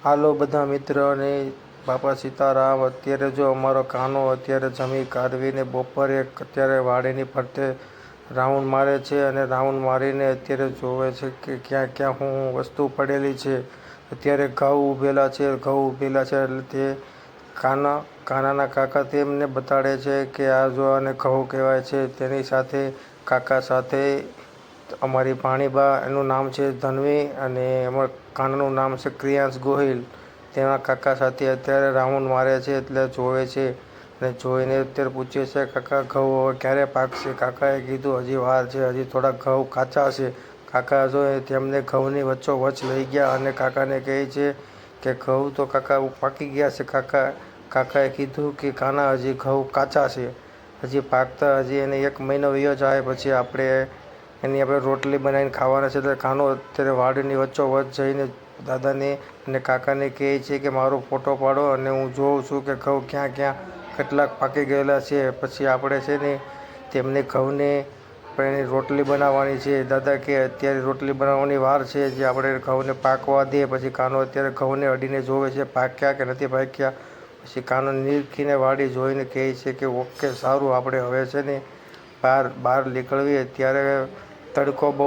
હાલો બધા મિત્રોને બાપા સીતારામ। અત્યારે જો અમારો કાનો અત્યારે જમી કાઢવીને બપોરે અત્યારે વાડીની ફરતે રાઉન્ડ મારે છે અને રાઉન્ડ મારીને અત્યારે જોવે છે કે ક્યાં ક્યાં હું વસ્તુ પડેલી છે। અત્યારે ઘઉં ઊભેલા છે એટલે તે કાનાના કાકા તેમને બતાડે છે કે આ જો આને ઘઉં કહેવાય છે। તેની સાથે કાકા સાથે અમારી ભાણીબા, એનું નામ છે ધનવી અને અમારા કાનાનું નામ છે ક્રિયાંશ ગોહિલ। તેના કાકા સાથે અત્યારે રાઉન્ડ મારે છે એટલે જોવે છે અને જોઈને અત્યારે પૂછે છે કાકા ઘઉં હવે ક્યારે પાકશે? કાકાએ કીધું હજી વાર છે, હજી થોડા ઘઉં કાચા છે। કાકા જોઈએ તેમને ઘઉંની વચ્ચોવચ્ચ લઈ ગયા અને કાકાને કહે છે કે ઘઉં તો કાકા પાકી ગયા છે। કાકાએ કીધું કે કાના હજી ઘઉં કાચા છે, હજી પાકતા હજી એને 1 મહિનો વયો જાય પછી આપણે રોટલી બનાવીને ખાવાના છે। એટલે કાનો અત્યારે વાડીની વચ્ચોવચ્ચ જઈને દાદાને અને કાકાને કહે છે કે મારો ફોટો પાડો અને હું જોઉં છું કે ઘઉં ક્યાં ક્યાં કેટલાક પાકી ગયેલા છે। પછી આપણે છે ને તેમને ઘઉંને એની રોટલી બનાવવાની છે। દાદા કે અત્યારે રોટલી બનાવવાની વાર છે, જે આપણે ઘઉંને પાકવા દે। પછી કાનો અત્યારે ઘઉંને અડીને જોવે છે પાક્યા કે નથી પાક્યા। પછી કાનો નીરખીને વાડી જોઈને કહે છે કે ઓકે સારું, આપણે હવે છે ને બહાર નીકળીએ। ત્યારે તડકો બહુ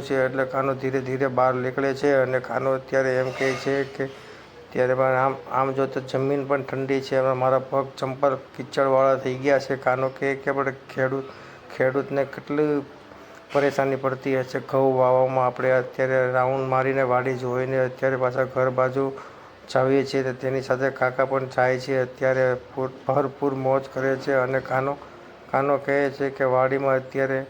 છે એટલે કાનો ધીરે ધીરે બહાર નીકળે છે અને કાનો અત્યારે એમ કહે છે કે ત્યારે પણ આમ જો તો જમીન પણ ઠંડી છે, મારા પગ ચંપલ કીચડવાળા થઈ ગયા છે। કાનો કહે કે આપણે ખેડૂતને કેટલી પરેશાની પડતી હશે ઘઉં વાવવામાં। આપણે અત્યારે રાઉન્ડ મારીને વાડી જોઈને અત્યારે પાછા ઘર બાજુ જાવીએ છીએ, તેની સાથે કાકા પણ જાય છે। અત્યારે ભરપૂર મોજ કરે છે અને કાનો કહે છે કે વાડીમાં અત્યારે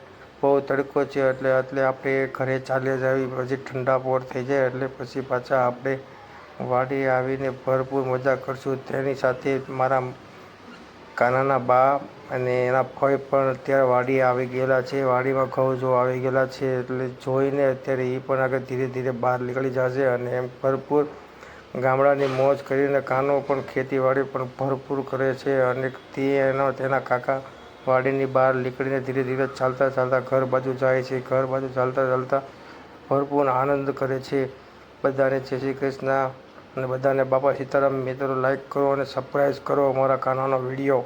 બહુ તડકો છે એટલે આપણે ઘરે ચાલ્યા જાવી, પછી ઠંડા પોર થઈ જાય એટલે પછી પાછા આપણે વાડીએ આવીને ભરપૂર મજા કરશું। તેની સાથે મારા કાનાના બા અને એના ફઈ પણ અત્યારે વાડીએ આવી ગયેલા છે। વાડીમાં ઘઉં જો આવી ગયેલા છે એટલે જોઈને અત્યારે એ પણ આગળ ધીરે ધીરે બહાર નીકળી જશે અને એમ ભરપૂર ગામડાની મોજ કરીને કાનો પણ ખેતીવાડી પણ ભરપૂર કરે છે અને તેના કાકા વાડીની બહાર નીકળીને ધીરે ધીરે ચાલતા ઘર બાજુ જાય છે। ઘર બાજુ ચાલતા ભરપૂર આનંદ કરે છે। બધાને જય શ્રી કૃષ્ણ અને બધાને બાપા સીતારામ। મિત્રો લાઈક કરો અને સબસ્ક્રાઈબ કરો અમારા કાનાનો વિડીયો।